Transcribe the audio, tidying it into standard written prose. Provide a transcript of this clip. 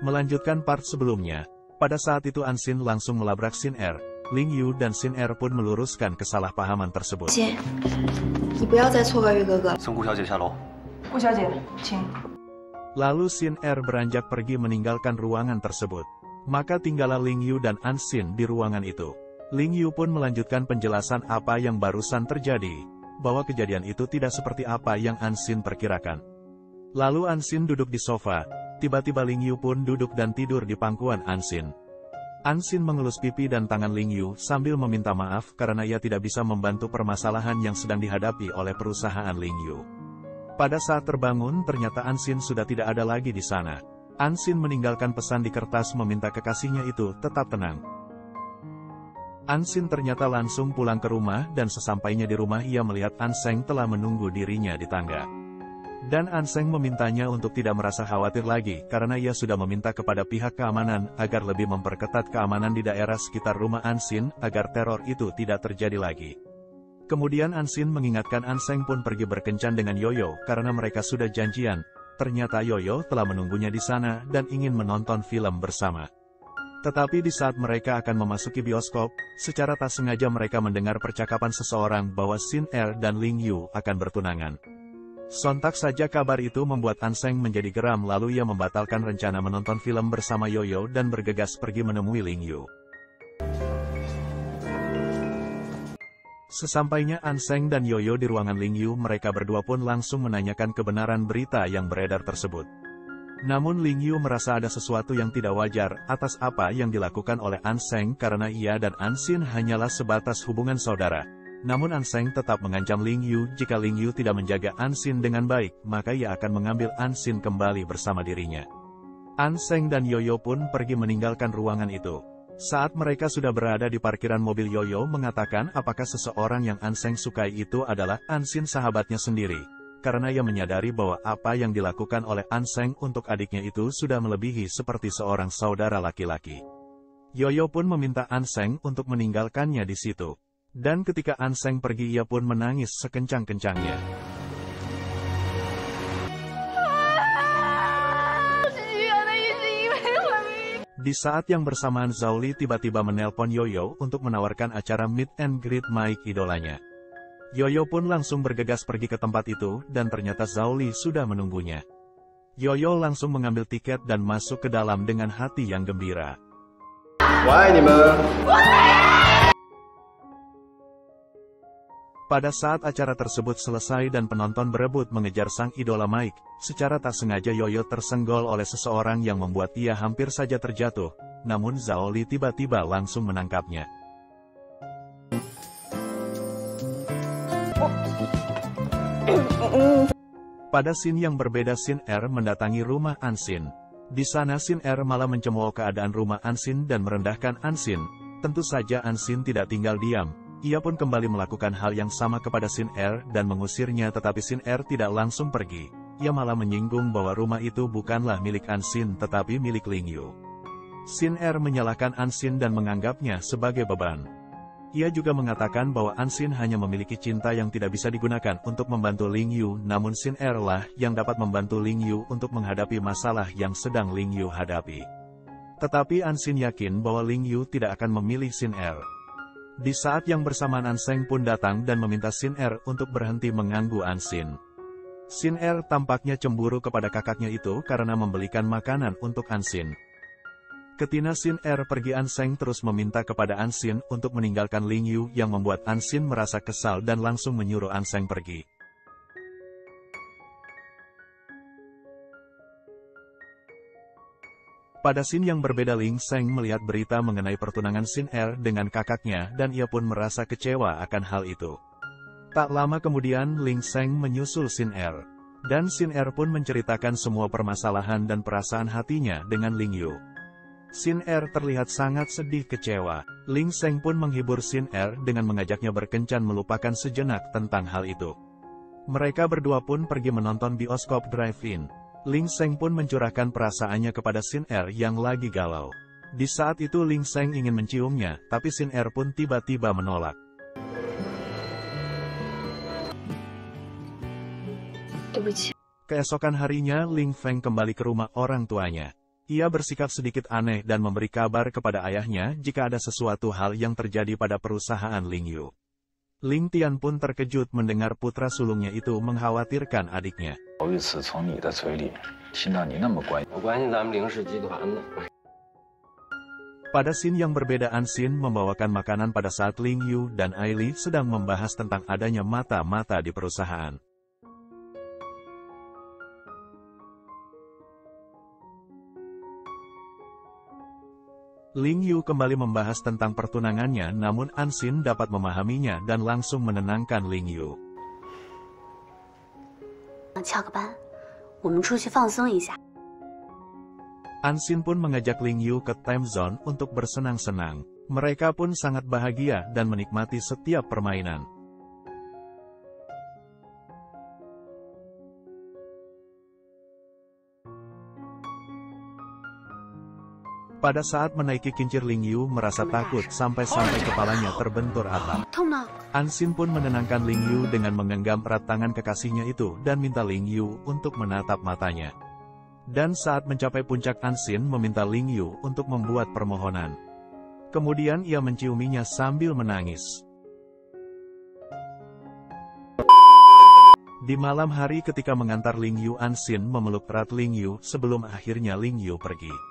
Melanjutkan part sebelumnya, pada saat itu Anxin langsung melabrak Xin Er. Ling Yu dan Xin Er pun meluruskan kesalahpahaman tersebut. Lalu Xin Er beranjak pergi meninggalkan ruangan tersebut. Maka tinggallah Ling Yu dan Anxin di ruangan itu. Ling Yu pun melanjutkan penjelasan apa yang barusan terjadi, bahwa kejadian itu tidak seperti apa yang Anxin perkirakan. Lalu Anxin duduk di sofa, tiba-tiba Ling Yu pun duduk dan tidur di pangkuan Anxin. Anxin mengelus pipi dan tangan Ling Yu sambil meminta maaf karena ia tidak bisa membantu permasalahan yang sedang dihadapi oleh perusahaan Ling Yu. Pada saat terbangun ternyata Anxin sudah tidak ada lagi di sana. Anxin meninggalkan pesan di kertas meminta kekasihnya itu tetap tenang. Anxin ternyata langsung pulang ke rumah dan sesampainya di rumah ia melihat Anseng telah menunggu dirinya di tangga. Dan Anseng memintanya untuk tidak merasa khawatir lagi karena ia sudah meminta kepada pihak keamanan agar lebih memperketat keamanan di daerah sekitar rumah Anxin agar teror itu tidak terjadi lagi. Kemudian Anxin mengingatkan Anseng pun pergi berkencan dengan Yoyo karena mereka sudah janjian. Ternyata Yoyo telah menunggunya di sana dan ingin menonton film bersama. Tetapi di saat mereka akan memasuki bioskop, secara tak sengaja mereka mendengar percakapan seseorang bahwa Xin Er dan Ling Yu akan bertunangan. Sontak saja kabar itu membuat Anseng menjadi geram lalu ia membatalkan rencana menonton film bersama Yoyo dan bergegas pergi menemui Ling Yu. Sesampainya Anseng dan Yoyo di ruangan Ling Yu mereka berdua pun langsung menanyakan kebenaran berita yang beredar tersebut. Namun Ling Yu merasa ada sesuatu yang tidak wajar atas apa yang dilakukan oleh Anseng karena ia dan Anxin hanyalah sebatas hubungan saudara. Namun Anseng tetap mengancam Ling Yu jika Ling Yu tidak menjaga Anxin dengan baik, maka ia akan mengambil Anxin kembali bersama dirinya. Anseng dan Yoyo pun pergi meninggalkan ruangan itu. Saat mereka sudah berada di parkiran mobil, Yoyo mengatakan apakah seseorang yang Anseng sukai itu adalah Anxin sahabatnya sendiri. Karena ia menyadari bahwa apa yang dilakukan oleh Anseng untuk adiknya itu sudah melebihi seperti seorang saudara laki-laki. Yoyo pun meminta Anseng untuk meninggalkannya di situ. Dan ketika Anseng pergi ia pun menangis sekencang-kencangnya. Di saat yang bersamaan Zhao tiba-tiba menelpon Yoyo untuk menawarkan acara meet and greet Mike idolanya. Yoyo pun langsung bergegas pergi ke tempat itu dan ternyata Zhao sudah menunggunya. Yoyo langsung mengambil tiket dan masuk ke dalam dengan hati yang gembira. Pada saat acara tersebut selesai dan penonton berebut mengejar sang idola Mike, secara tak sengaja Yoyo tersenggol oleh seseorang yang membuat ia hampir saja terjatuh, namun Zhao tiba-tiba langsung menangkapnya. Pada scene yang berbeda Xin Er mendatangi rumah Anxin. Di sana Xin Er malah mencemooh keadaan rumah Anxin dan merendahkan Anxin. Tentu saja Anxin tidak tinggal diam. Ia pun kembali melakukan hal yang sama kepada Xin Er dan mengusirnya, tetapi Xin Er tidak langsung pergi. Ia malah menyinggung bahwa rumah itu bukanlah milik Anxin tetapi milik Ling Yu. Xin Er menyalahkan Anxin dan menganggapnya sebagai beban. Ia juga mengatakan bahwa Anxin hanya memiliki cinta yang tidak bisa digunakan untuk membantu Ling Yu, namun Xin Er lah yang dapat membantu Ling Yu untuk menghadapi masalah yang sedang Ling Yu hadapi. Tetapi Anxin yakin bahwa Ling Yu tidak akan memilih Xin Er. Di saat yang bersamaan Anseng pun datang dan meminta Xin Er untuk berhenti mengganggu Anxin. Xin Er tampaknya cemburu kepada kakaknya itu karena membelikan makanan untuk Anxin. Ketika Xin Er pergi, Anseng terus meminta kepada Anxin untuk meninggalkan Ling Yu yang membuat Anxin merasa kesal dan langsung menyuruh Anseng pergi. Pada scene yang berbeda Ling Seng melihat berita mengenai pertunangan Xin Er dengan kakaknya dan ia pun merasa kecewa akan hal itu. Tak lama kemudian Ling Seng menyusul Xin Er. Dan Xin Er pun menceritakan semua permasalahan dan perasaan hatinya dengan Ling Yu. Xin Er terlihat sangat sedih kecewa. Ling Seng pun menghibur Xin Er dengan mengajaknya berkencan melupakan sejenak tentang hal itu. Mereka berdua pun pergi menonton bioskop drive-in. Ling Sheng pun mencurahkan perasaannya kepada Xin Er yang lagi galau. Di saat itu Ling Sheng ingin menciumnya, tapi Xin Er pun tiba-tiba menolak. Keesokan harinya Ling Feng kembali ke rumah orang tuanya. Ia bersikap sedikit aneh dan memberi kabar kepada ayahnya jika ada sesuatu hal yang terjadi pada perusahaan Ling Yu. Ling Tian pun terkejut mendengar putra sulungnya itu mengkhawatirkan adiknya. Pada scene yang berbeda, Ansin membawakan makanan pada saat Ling Yu dan Aili sedang membahas tentang adanya mata-mata di perusahaan. Ling Yu kembali membahas tentang pertunangannya, namun Ansin dapat memahaminya dan langsung menenangkan Ling Yu. Ansin pun mengajak Ling Yu ke time zone untuk bersenang-senang. Mereka pun sangat bahagia dan menikmati setiap permainan. Pada saat menaiki kincir, Ling Yu merasa takut sampai-sampai kepalanya terbentur atap. Ansin pun menenangkan Ling Yu dengan menggenggam erat tangan kekasihnya itu dan minta Ling Yu untuk menatap matanya. Dan saat mencapai puncak, Ansin meminta Ling Yu untuk membuat permohonan. Kemudian ia menciuminya sambil menangis. Di malam hari ketika mengantar Ling Yu, Ansin memeluk erat Ling Yu sebelum akhirnya Ling Yu pergi.